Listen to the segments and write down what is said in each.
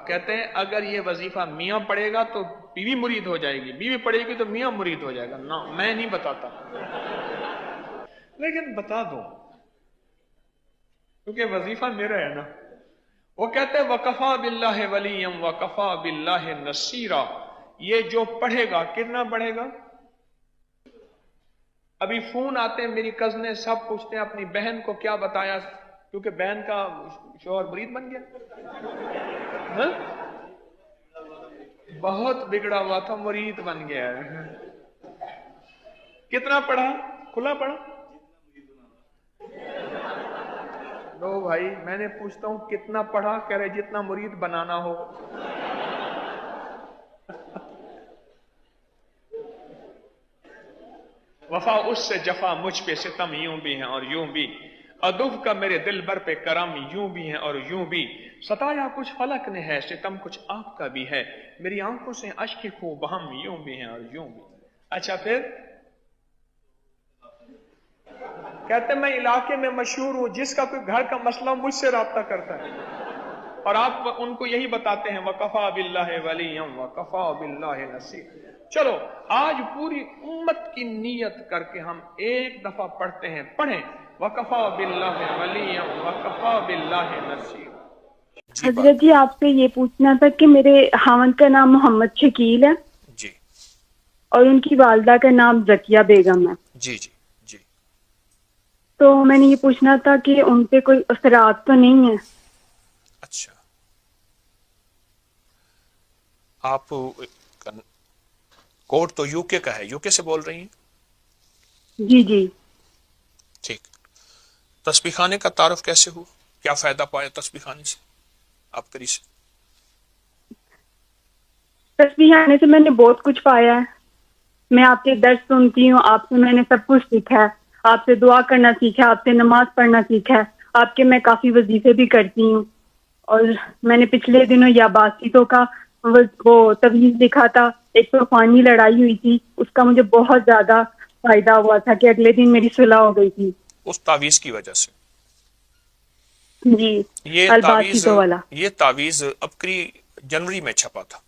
کہتے ہیں اگر یہ وظیفہ میاں پڑھے گا تو بیوی مرید ہو جائے گی، بیوی پڑھے گی تو میاں مرید ہو جائے گا. نہ، میں نہیں بتاتا، لیکن بتا دوں کیونکہ وظیفہ میرا ہے نا. وہ کہتے ہیں وَكَفَى بِاللَّهِ وَلِيًّا وَكَفَى بِاللَّهِ نَصِيرًا. یہ جو پڑھے گا کتنا پڑھے گا؟ ابھی فون آتے ہیں میری کزنیں سب پوچھتے ہیں اپنی بہن کو کیا بتایا، کیونکہ بہن کا شوہر مرید بن گیا. ہاں؟ بہت بگڑا ہوا تھا، مرید بن گیا ہے. کتنا پڑھا؟ کھلا پڑھا؟ لو بھائی، میں نے پوچھتا ہوں کتنا پڑھا، کہہ رہے جتنا مرید بنانا ہو. وفا اس سے جفا مجھ پہ ستم یوں بھی ہیں اور یوں بھی، ادب کا میرے دل بر پہ کرم یوں بھی ہیں اور یوں بھی، ستایا کچھ فلک نے ہے ستم کچھ آپ کا بھی ہے، میری آنکھوں سے اشک خوب ہم یوں بھی ہیں اور یوں بھی. اچھا پھر کہتے ہیں میں علاقے میں مشہور ہوں، جس کا کوئی گھر کا مسئلہ مجھ سے رابطہ کرتا ہے، اور آپ ان کو یہی بتاتے ہیں وَكَفَى بِاللَّهِ وَلِيًّا وَكَفَى بِاللَّهِ نَصِيرًا. چلو آج پوری امت کی نیت کر کے ہم ایک دفعہ پڑھتے ہیں، پڑھیں وَكَفَى بِاللَّهِ وَلِيًّا وَكَفَى بِاللَّهِ نَصِيرًا. جی حضرت جی آپ سے یہ پوچھنا تھا کہ میرے خاوند کا نام محمد شکیل ہے جی اور ان کی والدہ کا نام زکیہ بیگم ہے. جی جی جی. تو میں نے یہ پوچھنا تھا کہ ان پہ کوئی اثرات تو نہیں ہے؟ اچھا، آپ کوڈ تو یو کے کا ہے، یو کے سے بول رہی ہیں؟ جی جی. ٹھیک. تسبیح خانے کا تعارف کیسے ہوا؟ کیا فائدہ پایا تسبیح خانے سے آپ کری سے؟ تسبیح آنے سے میں نے بہت کچھ پایا ہے. میں آپ کے درس سنتی ہوں، آپ سے میں نے سب کچھ سیکھا ہے، آپ سے دعا کرنا سیکھا، آپ سے نماز پڑھنا سیکھا ہے، آپ کے میں کافی وظیفے بھی کرتی ہوں. اور میں نے پچھلے دنوں یا باسطوں کا وہ تویز لکھا تھا، ایک طوفانی لڑائی ہوئی تھی، اس کا مجھے بہت زیادہ فائدہ ہوا تھا کہ اگلے دن میری صلح ہو گئی تھی. اس تعویذ کی وجہ سے؟ جی یہ الباسطوں والا. تعویذ ابکری جنوری میں چھپا تھا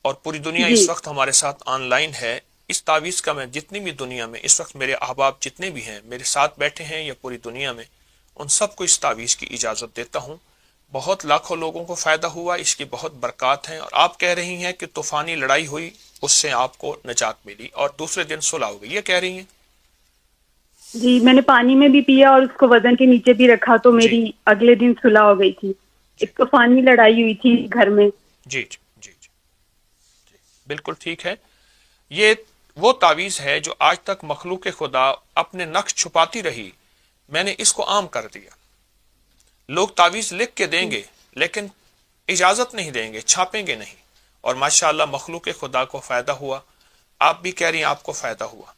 اور پوری دنیا جی اس وقت ہمارے ساتھ آن لائن ہے. اس تعویذ کا میں جتنی بھی دنیا میں اس وقت میرے احباب جتنے بھی ہیں میرے ساتھ بیٹھے ہیں یا پوری دنیا میں، ان سب کو اس تعویذ کی اجازت دیتا ہوں. بہت لاکھوں لوگوں کو فائدہ ہوا، اس کی بہت برکات ہیں. اور آپ کہہ رہی ہیں کہ طوفانی لڑائی ہوئی، اس سے آپ کو نجات ملی اور دوسرے دن صلح ہو گئی، یہ کہہ رہی ہیں؟ جی میں نے پانی میں بھی پیا اور اس کو وزن کے نیچے بھی رکھا تو جی میری اگلے دن صلح ہو گئی تھی. جی ایک طوفانی لڑائی ہوئی تھی گھر میں. جی جی جی جی, جی. بالکل ٹھیک ہے. یہ وہ تعویذ ہے جو آج تک مخلوق خدا اپنے نقش چھپاتی رہی، میں نے اس کو عام کر دیا. لوگ تعویذ لکھ کے دیں گے لیکن اجازت نہیں دیں گے، چھاپیں گے نہیں، اور ماشاءاللہ مخلوق خدا کو فائدہ ہوا. آپ بھی کہہ رہی ہیں آپ کو فائدہ ہوا.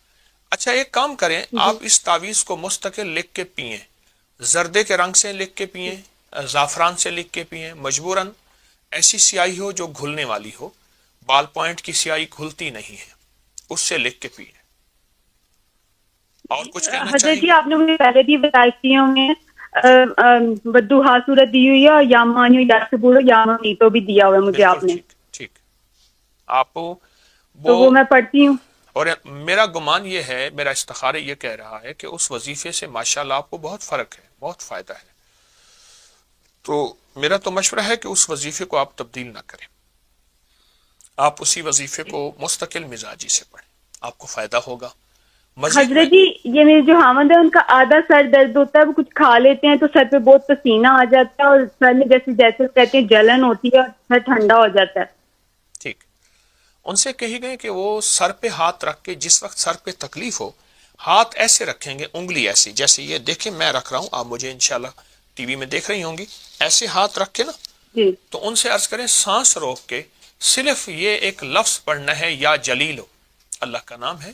اچھا ایک کام کریں، آپ اس تعویذ کو مستقل لکھ کے پئیں، زردے کے رنگ سے لکھ کے پئیں، زعفران سے لکھ کے پئیں، مجبوراً ایسی سیاہی ہو جو گھلنے والی ہو. بال پوائنٹ کی سیاہی گھلتی نہیں ہے، اس سے لکھ کے پئیں. اور کچھ کہنا حضرت چاہیں جی گے؟ آپ نے مجھے پہلے بھی ولایتیوں میں بدوہا صورت دی ہوئی ہے، یا مانو یا سبولو یا نیتو بھی دیا ہوا ہے مجھے بالکل آپ نے، ٹھیک ٹھیک. آپ تو وہ میں پڑھتی ہوں. اور میرا گمان یہ ہے، میرا استخارہ یہ کہہ رہا ہے کہ اس وظیفے سے ماشاءاللہ آپ کو بہت فرق ہے، بہت فائدہ ہے. تو میرا تو مشورہ ہے کہ اس وظیفے کو آپ تبدیل نہ کریں، آپ اسی وظیفے کو مستقل مزاجی سے پڑھیں، آپ کو فائدہ ہوگا. مزید میں حضرت جی یہ میرے جو خاوند ہے ان کا آدھا سر درد ہوتا ہے، وہ کچھ کھا لیتے ہیں تو سر پہ بہت پسینہ آ جاتا ہے اور سر میں جیسے جیسے کہتے ہیں جلن ہوتی ہے اور سر ٹھنڈا ہو جاتا ہے. ٹھیک، ان سے کہی گئے کہ وہ سر پہ ہاتھ رکھ کے جس وقت سر پہ تکلیف ہو ہاتھ ایسے رکھیں گے، انگلی ایسی، جیسے یہ دیکھیں میں رکھ رہا ہوں، آپ مجھے انشاءاللہ ٹی وی میں دیکھ رہی ہوں گی، ایسے ہاتھ رکھ کے نا، جی تو ان سے عرض کریں سانس روک کے صرف یہ ایک لفظ پڑھنا ہے، یا جلیلو، اللہ کا نام ہے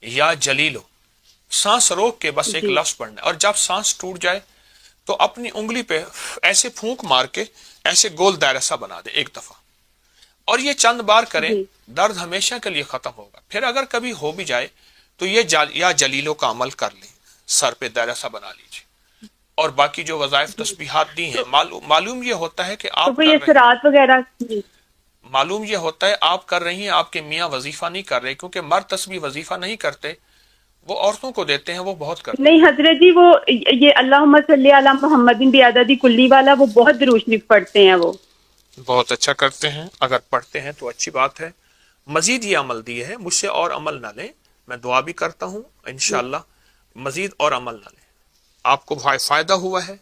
یا جلیلو. سانس روک کے بس ایک جی لفظ پڑھنا ہے، اور جب سانس ٹوٹ جائے تو اپنی انگلی پہ ایسے پھونک مار کے ایسے گول دائرہ سا بنا دے ایک دفعہ، اور یہ چند بار کریں، جی درد ہمیشہ کے لیے ختم ہوگا. پھر اگر کبھی ہو بھی جائے تو یہ یا جلیلوں کا عمل کر لیں، سر پہ دائرہ سا بنا لیجیے. اور باقی جو وظائف تسبیحات دی ہیں، معلوم یہ ہوتا ہے کہ تو آپ کوئی کر رہے ہیں، اثرات وغیرہ؟ جی معلوم یہ ہوتا ہے آپ کر رہی ہیں، آپ کے میاں وظیفہ نہیں کر رہے، کیونکہ مرد تسبیح وظیفہ نہیں کرتے، وہ عورتوں کو دیتے ہیں، وہ بہت کرتے نہیں حضرت جی، وہ یہ اللہم صلی علی محمد بعدد کلی والا وہ بہت درود شریف پڑھتے ہیں، وہ ہیں، بہت اچھا کرتے ہیں، اگر پڑھتے ہیں تو اچھی بات ہے۔ مزید یہ عمل دیے ہے، مجھ سے اور عمل نہ لیں، میں دعا بھی کرتا ہوں انشاءاللہ مزید اور عمل نہ لیں، آپ کو فائدہ ہوا ہے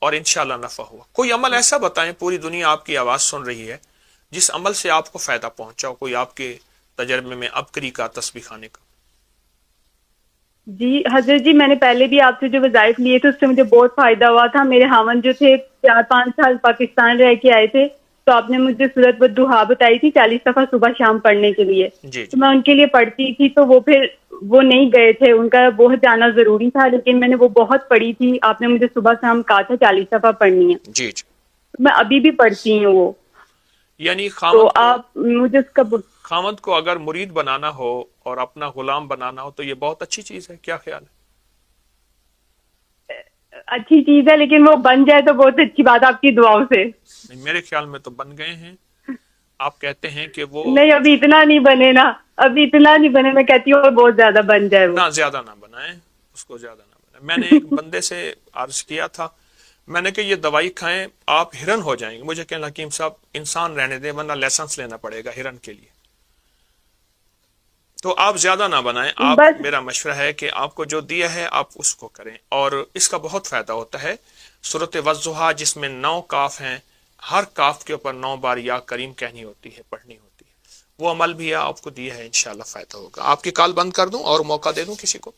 اور انشاءاللہ نفع ہوا۔ کوئی عمل ایسا بتائیں، پوری دنیا آپ کی آواز سن رہی ہے، جس عمل سے آپ کو فائدہ پہنچا ہو، کوئی آپ کے تجربے میں ابکری کا، تسبیح خانے کا۔ جی حضرت جی، میں نے پہلے بھی آپ سے جو وظائف لیے تھے اس سے مجھے بہت فائدہ ہوا تھا۔ میرے خاوند جو تھے 4-5 سال پاکستان رہ کے آئے تھے، تو آپ نے مجھے سورۃ والضحیٰ بتائی تھی 40 دفعہ صبح شام پڑھنے کے لیے، جی تو میں ان کے لیے پڑھتی تھی، تو وہ نہیں گئے تھے، ان کا بہت جانا ضروری تھا، لیکن میں نے وہ بہت پڑھی تھی، آپ نے مجھے صبح شام کہا تھا 40 دفعہ پڑھنی ہے، جی جی، میں ابھی بھی پڑھتی ہوں وہ۔ یعنی تو آپ مجھے اس کا خامد کو اگر مرید بنانا ہو اور اپنا غلام بنانا ہو تو یہ بہت اچھی چیز ہے، کیا خیال ہے؟ اچھی چیز ہے، لیکن وہ بن جائے تو بہت اچھی بات، آپ کی دعاؤں سے۔ نہیں، میرے خیال میں تو بن گئے ہیں، آپ کہتے ہیں کہ وہ نہیں ابھی اتنا نہیں بنے نا، ابھی اتنا نہیں بنے، میں کہتی ہوں بہت زیادہ بن جائے وہ۔ نہ زیادہ نہ بنائیں، اس کو زیادہ نہ بنائیں۔ میں نے ایک بندے سے عرض کیا تھا، میں نے کہ یہ دوائی کھائیں آپ ہرن ہو جائیں گے، مجھے کہنا حکیم صاحب انسان رہنے دیں ورنہ لائسنس لینا پڑے گا ہرن کے لیے، تو آپ زیادہ نہ بنائیں۔ آپ بس میرا مشورہ ہے کہ آپ کو جو دیا ہے آپ اس کو کریں، اور اس کا بہت فائدہ ہوتا ہے۔ سورۃ والضحیٰ جس میں 9 کاف ہیں، ہر کاف کے اوپر 9 بار یا کریم کہنی ہوتی ہے، پڑھنی ہوتی ہے، وہ عمل بھی ہے، آپ کو دیا ہے، انشاءاللہ فائدہ ہوگا۔ آپ کی کال بند کر دوں اور موقع دے دوں کسی کو؟